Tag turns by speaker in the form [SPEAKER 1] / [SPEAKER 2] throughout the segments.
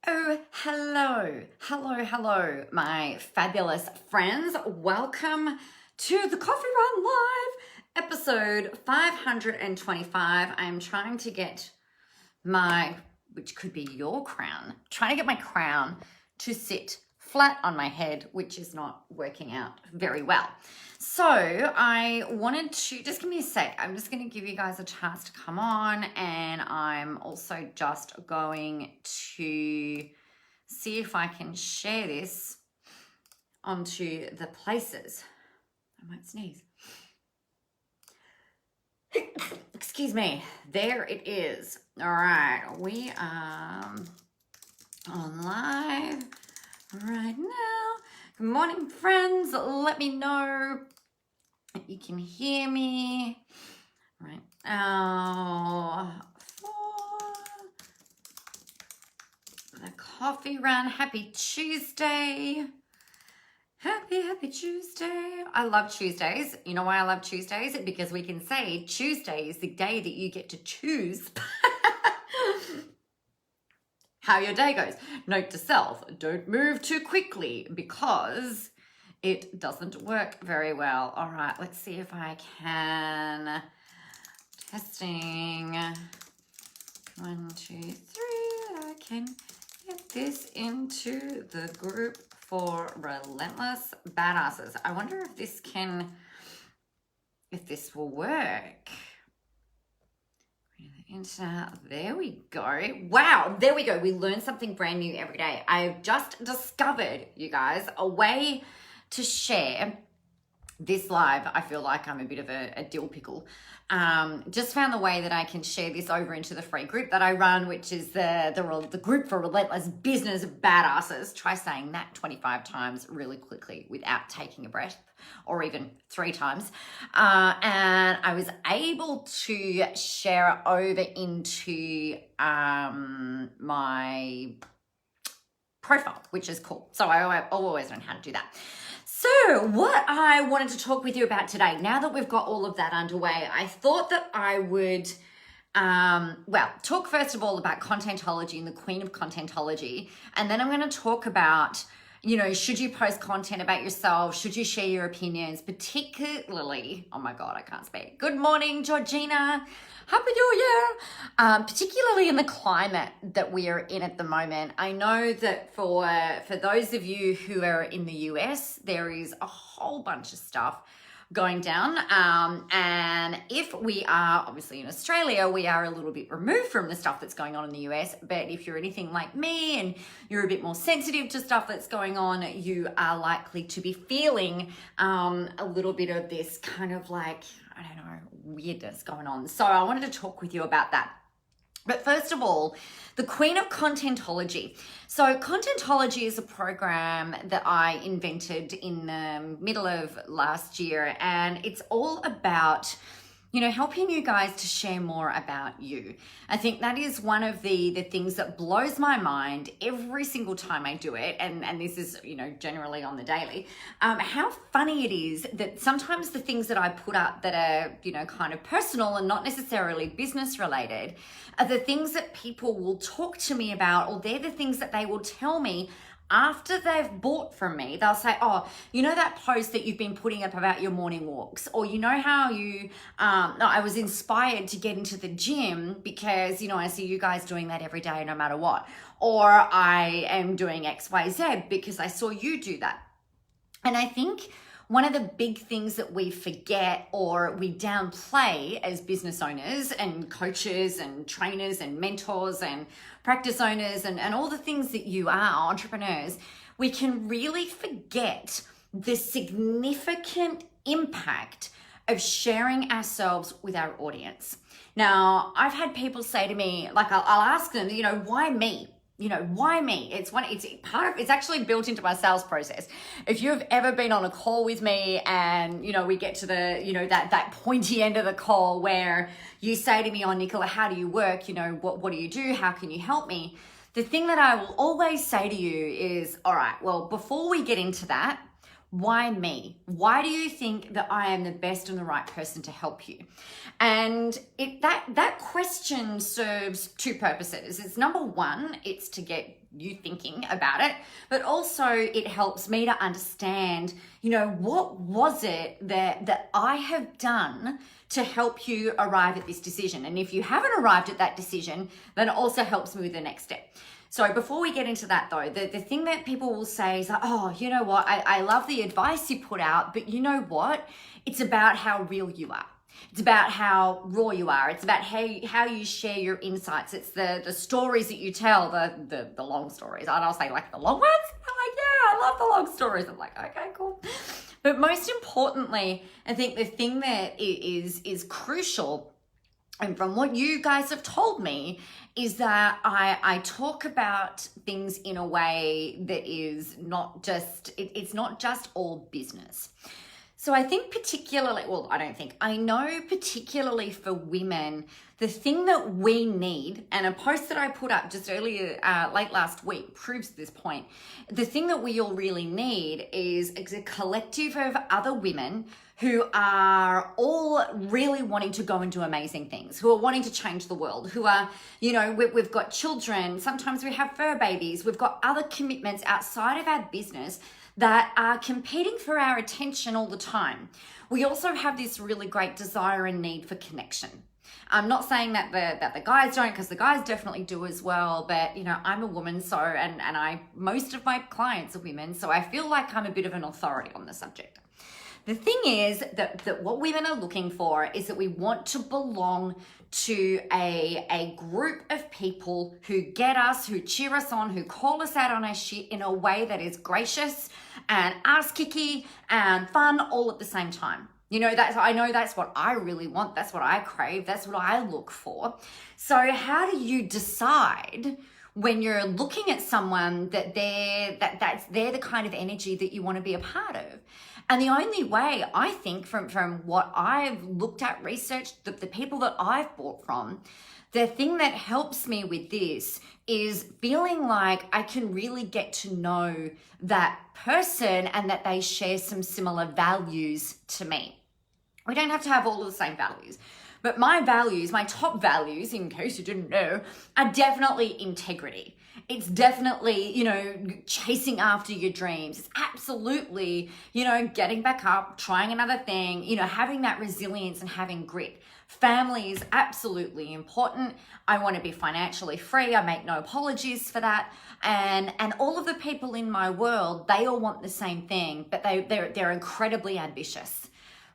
[SPEAKER 1] Oh, hello, my fabulous friends. Welcome to the Coffee Run Live, episode 525. I'm trying to get which could be your crown, trying to get my crown to sit flat on my head, which is not working out very well. So I wanted to, just give me a sec. I'm just going to give you guys a chance to come on, and I'm also just going to see if I can share this onto the places. I might sneeze. Excuse me. There it is. All right. We are on live right now. Good morning, friends. Let me know if you can hear me. All right. For the coffee run. Happy Tuesday. Happy Tuesday. I love Tuesdays. You know why I love Tuesdays? Because we can say Tuesday is the day that you get to choose how your day goes. Note to self, don't move too quickly because it doesn't work very well. All right, let's see if I can. Testing. 1, 2, 3. I can get this into the group for relentless badasses. I wonder if this will work. There we go. Wow, there we go. We learn something brand new every day. I've just discovered, you guys, a way to share this live. I feel like I'm a bit of a dill pickle. Just found the way that I can share this over into the free group that I run, which is the group for relentless business badasses. Try saying that 25 times really quickly without taking a breath, or even 3 times. And I was able to share it over into my profile, which is cool. So I always learn how to do that. So what I wanted to talk with you about today, now that we've got all of that underway, I thought that I would, talk first of all about contentology and the queen of contentology. And then I'm going to talk about, should you post content about yourself? Should you share your opinions? Particularly, oh my God, I can't speak. Good morning, Georgina. Happy New Year. Particularly in the climate that we are in at the moment. I know that for those of you who are in the US, there is a whole bunch of stuff going down. And if we are obviously in Australia, we are a little bit removed from the stuff that's going on in the US. But if you're anything like me and you're a bit more sensitive to stuff that's going on, you are likely to be feeling a little bit of this kind of like, I don't know, weirdness going on. So I wanted to talk with you about that. But first of all, the queen of contentology. So contentology is a program that I invented in the middle of last year, and it's all about helping you guys to share more about you. I think that is one of the things that blows my mind every single time I do it. And this is, generally on the daily, how funny it is that sometimes the things that I put up that are, kind of personal and not necessarily business related are the things that people will talk to me about, or they're the things that they will tell me after they've bought from me. They'll say, oh, that post that you've been putting up about your morning walks, or how you, I was inspired to get into the gym because, I see you guys doing that every day no matter what. Or I am doing XYZ because I saw you do that. And I think one of the big things that we forget or we downplay as business owners and coaches and trainers and mentors and practice owners and all the things that you are, entrepreneurs, we can really forget the significant impact of sharing ourselves with our audience. Now, I've had people say to me, like I'll ask them, why me? Why me? It's actually built into my sales process. If you've ever been on a call with me and, we get to the, that pointy end of the call where you say to me, oh, Nicola, how do you work? What do you do? How can you help me? The thing that I will always say to you is, all right, well, before we get into that, Why me? Why do you think that I am the best and the right person to help you? And that question serves two purposes. It's number one, it's to get you thinking about it, but also it helps me to understand, what was it that I have done to help you arrive at this decision. And if you haven't arrived at that decision, then it also helps me with the next step. So before we get into that though, the thing that people will say is like, oh, you know what? I love the advice you put out, but you know what? It's about how real you are. It's about how raw you are. It's about how you share your insights. It's the stories that you tell, the long stories. And I'll say like the long ones. I'm like, yeah, I love the long stories. I'm like, okay, cool. But most importantly, I think the thing that is crucial, and from what you guys have told me, is that I talk about things in a way that is not just, it's not just all business. So I think particularly, I know particularly for women, the thing that we need, and a post that I put up just earlier, late last week proves this point. The thing that we all really need is a collective of other women who are all really wanting to go and do amazing things, who are wanting to change the world, who are, we've got children, sometimes we have fur babies, we've got other commitments outside of our business that are competing for our attention all the time. We also have this really great desire and need for connection. I'm not saying that the guys don't, because the guys definitely do as well, but I'm a woman, so and most of my clients are women, so I feel like I'm a bit of an authority on the subject. The thing is that what women are looking for is that we want to belong to a group of people who get us, who cheer us on, who call us out on our shit in a way that is gracious and ass-kicky and fun all at the same time. I know that's what I really want. That's what I crave. That's what I look for. So how do you decide when you're looking at someone that they're the kind of energy that you want to be a part of? And the only way, I think, from what I've looked at, researched, the people that I've bought from, the thing that helps me with this is feeling like I can really get to know that person and that they share some similar values to me. We don't have to have all of the same values. But my values, my top values, in case you didn't know, are definitely integrity. It's definitely, chasing after your dreams. It's absolutely, getting back up, trying another thing, having that resilience and having grit. Family is absolutely important. I want to be financially free. I make no apologies for that. And all of the people in my world, they all want the same thing, but they're incredibly ambitious.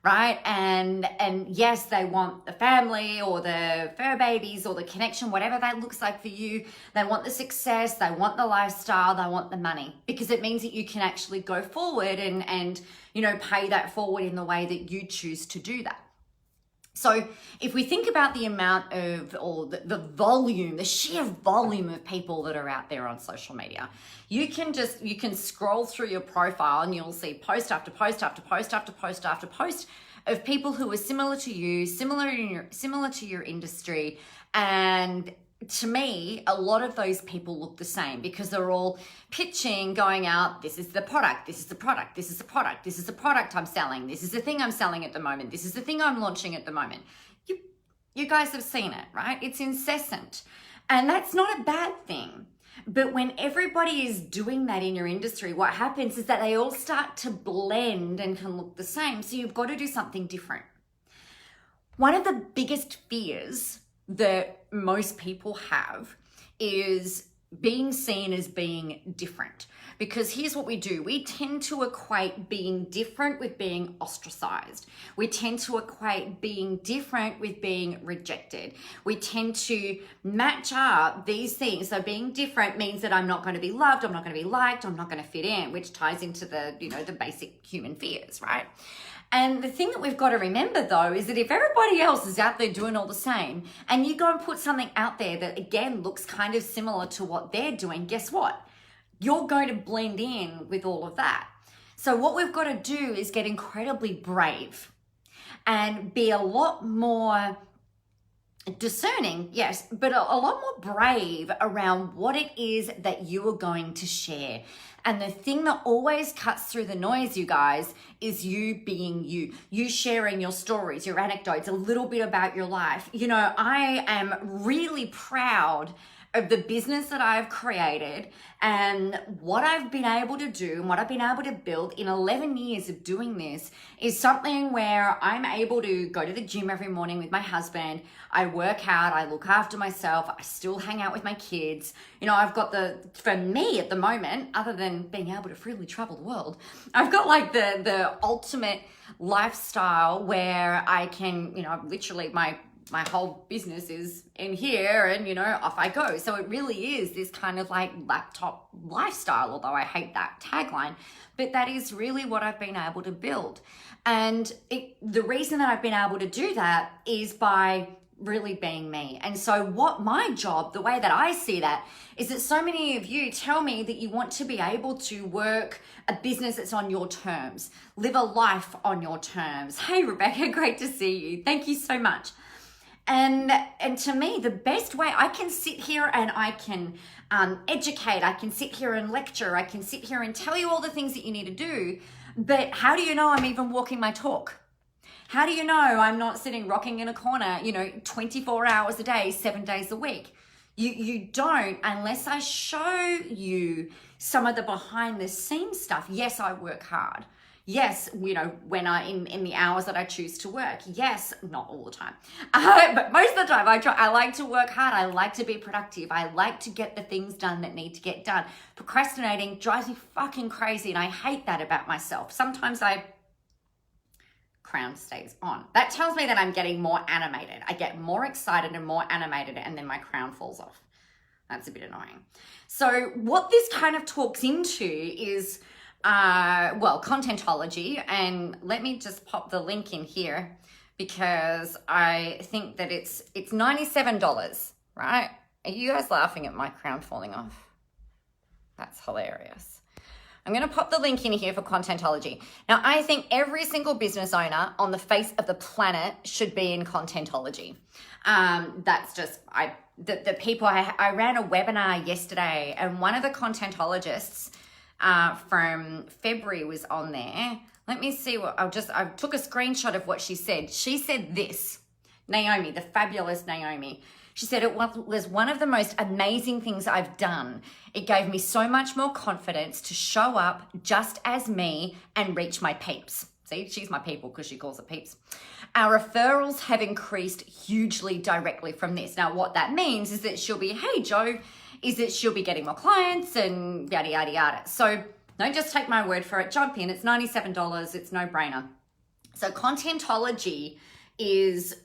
[SPEAKER 1] Right? And yes, they want the family or the fur babies or the connection, whatever that looks like for you. They want the success, they want the lifestyle, they want the money, because it means that you can actually go forward and pay that forward in the way that you choose to do that. So if we think about the amount of, or the volume, the sheer volume of people that are out there on social media, you can scroll through your profile and you'll see post after post after post after post after post of people who are similar to you, similar to your industry. And to me, a lot of those people look the same because they're all pitching, going out, this is the product, this is the product, this is the product, this is the product I'm selling, this is the thing I'm selling at the moment, this is the thing I'm launching at the moment. You guys have seen it, right? It's incessant. And that's not a bad thing. But when everybody is doing that in your industry, what happens is that they all start to blend and can look the same. So you've got to do something different. One of the biggest fears that most people have is being seen as being different. Because here's what we do. We tend to equate being different with being ostracized. We tend to equate being different with being rejected. We tend to match up these things. So being different means that I'm not going to be loved, I'm not going to be liked, I'm not going to fit in, which ties into the basic human fears, right? And the thing that we've got to remember though is that if everybody else is out there doing all the same and you go and put something out there that again looks kind of similar to what they're doing, guess what? You're going to blend in with all of that. So what we've got to do is get incredibly brave and be a lot more discerning, yes, but a lot more brave around what it is that you are going to share. And the thing that always cuts through the noise, you guys, is you being you sharing your stories, your anecdotes, a little bit about your life. You know, I am really proud of the business that I've created and what I've been able to do and what I've been able to build in 11 years of doing this is something where I'm able to go to the gym every morning with my husband. I work out, I look after myself, I still hang out with my kids. You know, I've got for me at the moment, other than being able to freely travel the world, I've got like the ultimate lifestyle where I can, you know, literally my whole business is in here and, you know, off I go. So it really is this kind of like laptop lifestyle, although I hate that tagline, but that is really what I've been able to build. And the reason that I've been able to do that is by really being me. And so what my job, the way that I see that, is that so many of you tell me that you want to be able to work a business that's on your terms, live a life on your terms. Hey, Rebecca, great to see you. Thank you so much. And to me, the best way, I can sit here and I can educate, I can sit here and lecture, I can sit here and tell you all the things that you need to do, but how do you know I'm even walking my talk? How do you know I'm not sitting rocking in a corner, you know, 24 hours a day, 7 days a week? You don't unless I show you some of the behind the scenes stuff. Yes, I work hard. Yes, you know, when in the hours that I choose to work. Yes, not all the time, but most of the time I like to work hard. I like to be productive. I like to get the things done that need to get done. Procrastinating drives me fucking crazy, and I hate that about myself. Sometimes crown stays on. That tells me that I'm getting more animated. I get more excited and more animated, and then my crown falls off. That's a bit annoying. So what this kind of talks into is contentology, and let me just pop the link in here because I think that it's $97, right? Are you guys laughing at my crown falling off? That's hilarious. I'm going to pop the link in here for Contentology. Now, I think every single business owner on the face of the planet should be in Contentology. That's just, the people, I ran a webinar yesterday, and one of the Contentologists from February was on there. Let me see what, I took a screenshot of what she said. She said this, Naomi, the fabulous Naomi. She said, it was one of the most amazing things I've done. It gave me so much more confidence to show up just as me and reach my peeps. See, she's my people because she calls it peeps. Our referrals have increased hugely directly from this. Now, what that means is that she'll be, hey, Joe, is that she'll be getting more clients and yada, yada, yada. So don't just take my word for it. Jump in. It's $97. It's no brainer. So Contentology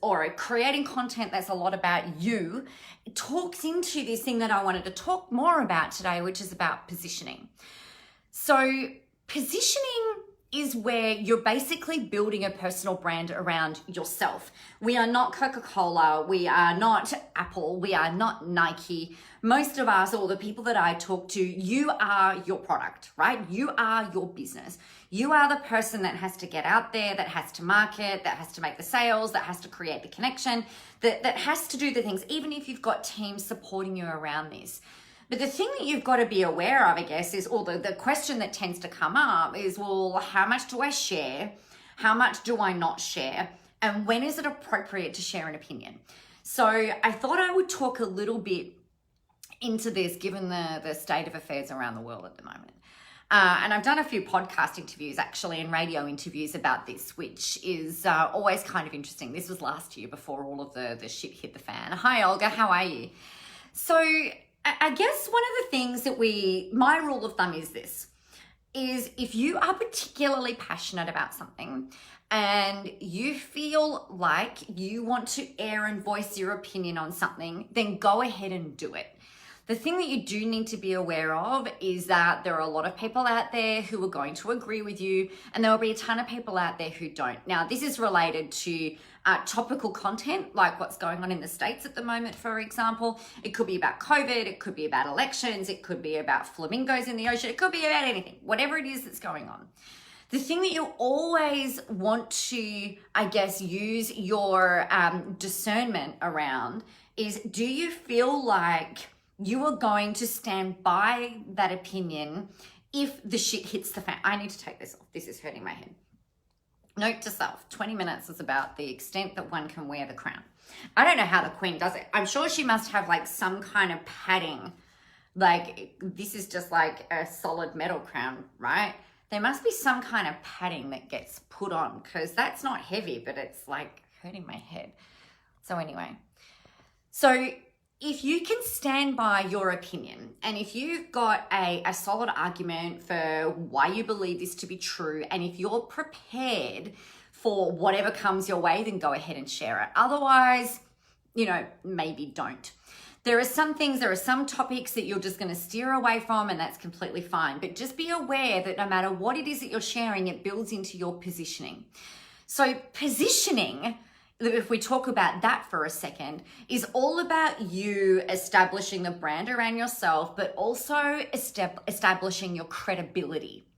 [SPEAKER 1] or creating content that's a lot about you, it talks into this thing that I wanted to talk more about today, which is about positioning. So positioning is where you're basically building a personal brand around yourself. We are not Coca-Cola, we are not Apple, we are not Nike. Most of us, or the people that I talk to, you are your product, right? You are your business. You are the person that has to get out there, that has to market, that has to make the sales, that has to create the connection, that has to do the things, even if you've got teams supporting you around this. But the thing that you've got to be aware of, I guess, is, or the question that tends to come up is, well, how much do I share? How much do I not share? And when is it appropriate to share an opinion? So I thought I would talk a little bit into this, given the state of affairs around the world at the moment. And I've done a few podcast interviews, actually, and radio interviews about this, which is always kind of interesting. This was last year before all of the shit hit the fan. Hi, Olga, how are you? So I guess one of the things that my rule of thumb is this, is if you are particularly passionate about something and you feel like you want to air and voice your opinion on something, then go ahead and do it. The thing that you do need to be aware of is that there are a lot of people out there who are going to agree with you, and there will be a ton of people out there who don't. Now, this is related to topical content, like what's going on in the States at the moment, for example. It could be about COVID, it could be about elections, it could be about flamingos in the ocean, it could be about anything, whatever it is that's going on. The thing that you always want to, I guess, use your discernment around is, do you feel like you are going to stand by that opinion if the shit hits the fan? I need to take this off. This is hurting my head. Note to self, 20 minutes is about the extent that one can wear the crown. I don't know how the queen does it. I'm sure she must have like some kind of padding. Like, this is just like a solid metal crown, right? There must be some kind of padding that gets put on, because that's not heavy, but it's like hurting my head. So anyway, so if you can stand by your opinion, and if you've got a solid argument for why you believe this to be true, and if you're prepared for whatever comes your way, then go ahead and share it. Otherwise, you know, maybe don't. There are some things, there are some topics that you're just going to steer away from, and that's completely fine. But just be aware that no matter what it is that you're sharing, it builds into your positioning. So positioning, if we talk about that for a second, is all about you establishing the brand around yourself, but also establishing your credibility.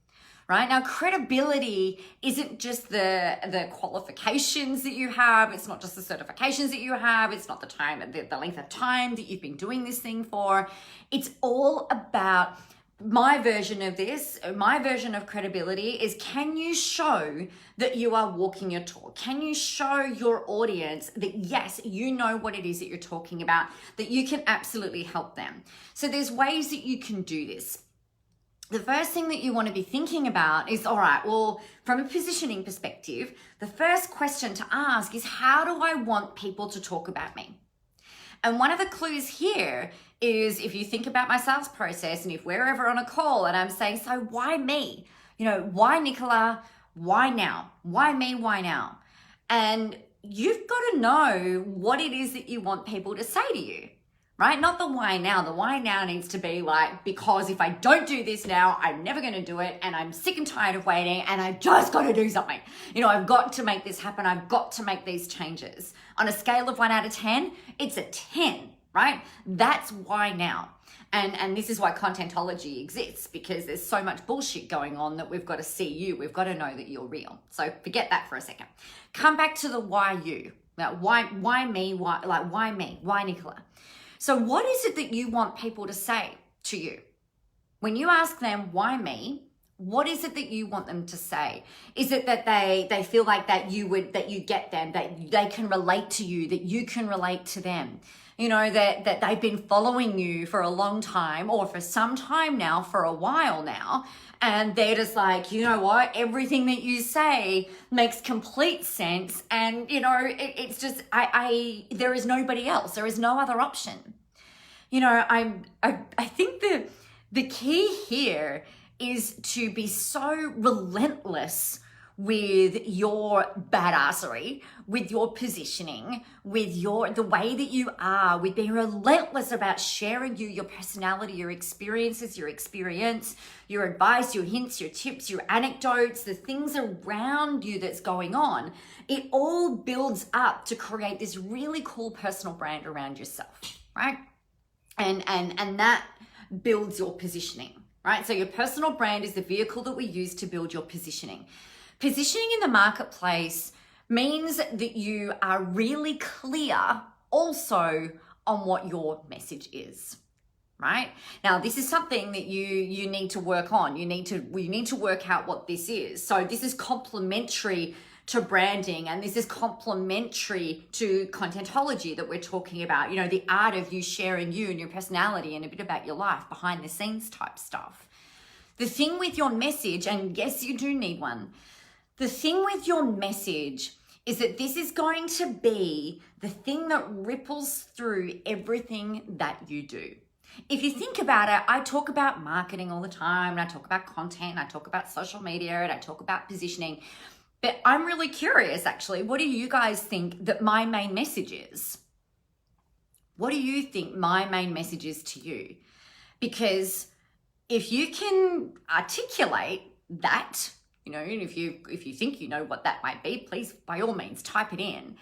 [SPEAKER 1] Right? Now, credibility isn't just the qualifications that you have. It's not just the certifications that you have. It's not the length of time that you've been doing this thing for. It's all about my version of this. My version of credibility is, can you show that you are walking your talk? Can you show your audience that, yes, you know what it is that you're talking about, that you can absolutely help them? So there's ways that you can do this. The first thing that you want to be thinking about is, all right, well, from a positioning perspective, the first question to ask is, how do I want people to talk about me? And one of the clues here is, if you think about my sales process, and if we're ever on a call and I'm saying, so why me? You know, why Nicola? Why now? Why me? Why now? And you've got to know what it is that you want people to say to you. Right? Not the why now. The why now needs to be like, because if I don't do this now, I'm never going to do it, and I'm sick and tired of waiting, and I just got to do something. You know, I've got to make this happen. I've got to make these changes. On a scale of 1 out of 10, it's a 10, right? That's why now. And this is why contentology exists, because there's so much bullshit going on that we've got to see you. We've got to know that you're real. So forget that for a second. Come back to the why you. Now, why me? Why me? Why Nicola? So what is it that you want people to say to you? When you ask them, why me? What is it that you want them to say? Is it that they feel like that you get them, that they can relate to you, that you can relate to them? You know, that they've been following you for a long time, or for some time now, for a while now, and they're just like, you know what, everything that you say makes complete sense, and you know, it's just, there is nobody else, there is no other option. You know, I think the key here is to be so relentless with your badassery, with your positioning, with the way that you are, with being relentless about sharing your personality, your experiences, your experience, your advice, your hints, your tips, your anecdotes, the things around you that's going on. It all builds up to create this really cool personal brand around yourself, right? And that builds your positioning, right? So your personal brand is the vehicle that we use to build your positioning. Positioning in the marketplace means that you are really clear also on what your message is, right? Now, this is something that you need to work on. You need to work out what this is. So this is complementary to branding, and this is complementary to contentology that we're talking about. You know, the art of you sharing you and your personality and a bit about your life, behind the scenes type stuff. The thing with your message, and yes, you do need one. The thing with your message is that this is going to be the thing that ripples through everything that you do. If you think about it, I talk about marketing all the time, and I talk about content, and I talk about social media, and I talk about positioning. But I'm really curious, actually, what do you guys think that my main message is? What do you think my main message is to you? Because if you can articulate that, you know, if you think you know what that might be, please, by all means, type it in.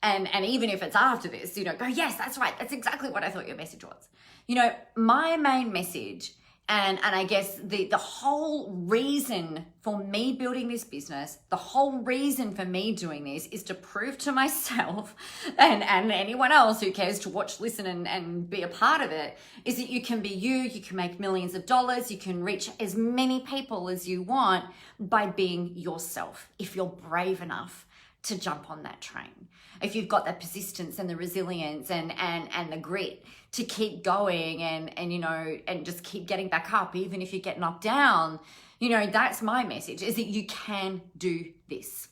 [SPEAKER 1] And even if it's after this, you know, go, yes, that's right. That's exactly what I thought your message was. You know, my main message, And I guess the whole reason for me building this business, the whole reason for me doing this is to prove to myself and anyone else who cares to watch, listen, and be a part of it, is that you can be you can make millions of dollars, you can reach as many people as you want by being yourself, if you're brave enough to jump on that train. If you've got the persistence and the resilience and the grit to keep going and just keep getting back up, even if you get knocked down, that's my message, is that you can do this.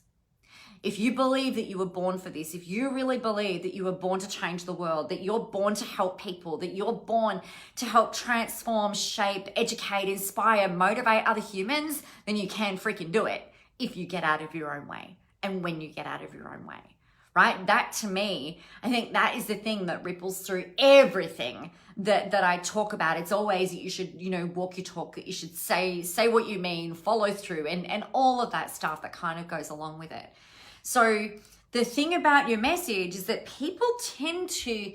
[SPEAKER 1] If you believe that you were born for this, if you really believe that you were born to change the world, that you're born to help people, that you're born to help transform, shape, educate, inspire, motivate other humans, then you can freaking do it if you get out of your own way and when you get out of your own way. Right? That, to me, I think that is the thing that ripples through everything that I talk about. It's always that you should, walk your talk, that you should say what you mean, follow through, and all of that stuff that kind of goes along with it. So the thing about your message is that people tend to,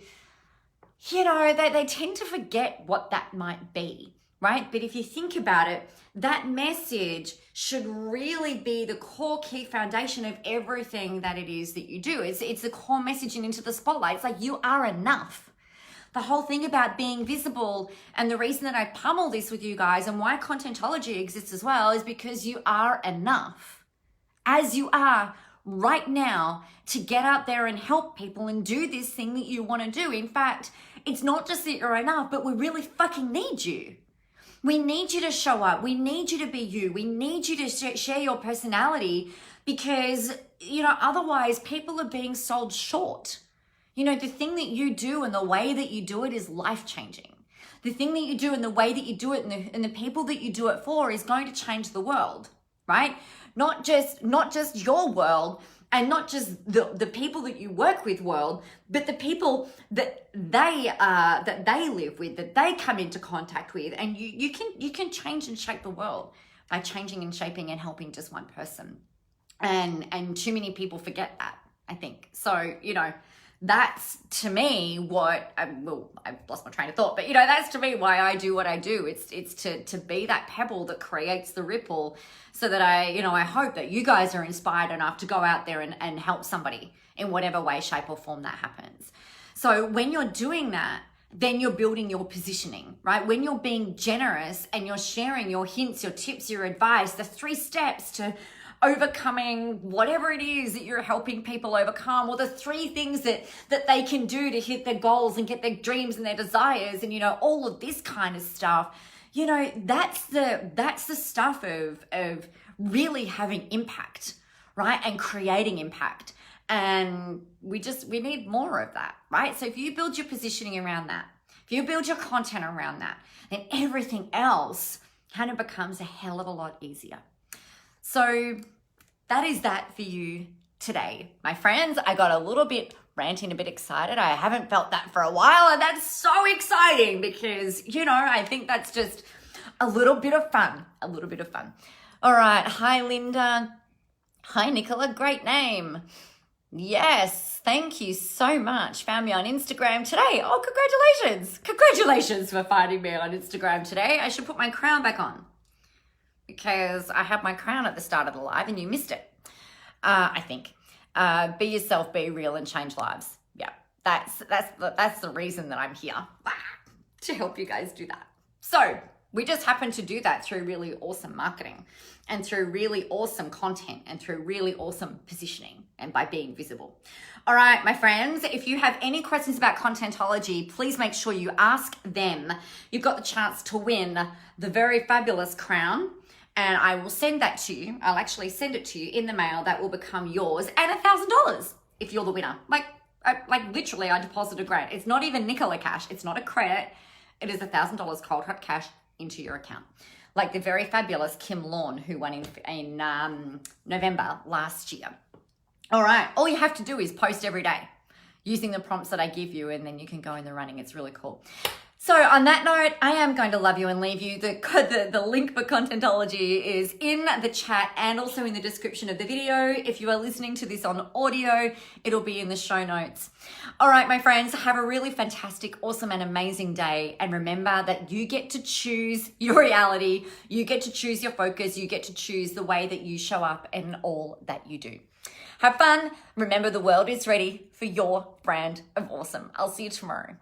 [SPEAKER 1] they tend to forget what that might be, right? But if you think about it, that message should really be the core key foundation of everything that it is that you do. It's the core messaging into the spotlight. It's like, you are enough. The whole thing about being visible, and the reason that I pummel this with you guys and why Contentology exists as well, is because you are enough as you are right now to get out there and help people and do this thing that you want to do. In fact, it's not just that you're enough, but we really fucking need you. We need you to show up. We need you to be you. We need you to share your personality, because, otherwise people are being sold short. The thing that you do and the way that you do it is life-changing. The thing that you do and the way that you do it and the people that you do it for is going to change the world, right? Not just your world, and not just the people that you work with world, but the people that they live with, that they come into contact with. And you can change and shape the world by changing and shaping and helping just one person. And too many people forget that, I think. So, that's, to me, what I've lost my train of thought, but that's to me why I do what I do. It's to be that pebble that creates the ripple, so that I hope that you guys are inspired enough to go out there and help somebody in whatever way, shape, or form that happens. So when you're doing that, then you're building your positioning, right? When you're being generous and you're sharing your hints, your tips, your advice, the 3 steps to overcoming whatever it is that you're helping people overcome, or the 3 things that they can do to hit their goals and get their dreams and their desires, and all of this kind of stuff, that's the stuff of really having impact, right? And creating impact. And we need more of that, right? So if you build your positioning around that, if you build your content around that, then everything else kind of becomes a hell of a lot easier. So that is that for you today, my friends. I got a little bit ranting, a bit excited. I haven't felt that for a while, and that's so exciting because, I think that's just a little bit of fun, All right. Hi, Linda. Hi, Nicola. Great name. Yes. Thank you so much. Found me on Instagram today. Oh, congratulations. Congratulations for finding me on Instagram today. I should put my crown back on, because I had my crown at the start of the live and you missed it, I think. Be yourself, be real, and change lives. Yeah, that's the reason that I'm here, to help you guys do that. So we just happen to do that through really awesome marketing and through really awesome content and through really awesome positioning and by being visible. All right, my friends, if you have any questions about Contentology, please make sure you ask them. You've got the chance to win the very fabulous crown, and I will send that to you. I'll actually send it to you in the mail. That will become yours, and $1,000 if you're the winner. Like literally, I deposit a grant. It's not even Nicola cash. It's not a credit. It is $1,000 cold hard cash into your account. Like the very fabulous Kim Lawn, who won in November last year. All right, all you have to do is post every day using the prompts that I give you, and then you can go in the running. It's really cool. So on that note, I am going to love you and leave you. The link for Contentology is in the chat and also in the description of the video. If you are listening to this on audio, it'll be in the show notes. All right, my friends, have a really fantastic, awesome, and amazing day. And remember that you get to choose your reality. You get to choose your focus. You get to choose the way that you show up in all that you do. Have fun. Remember, the world is ready for your brand of awesome. I'll see you tomorrow.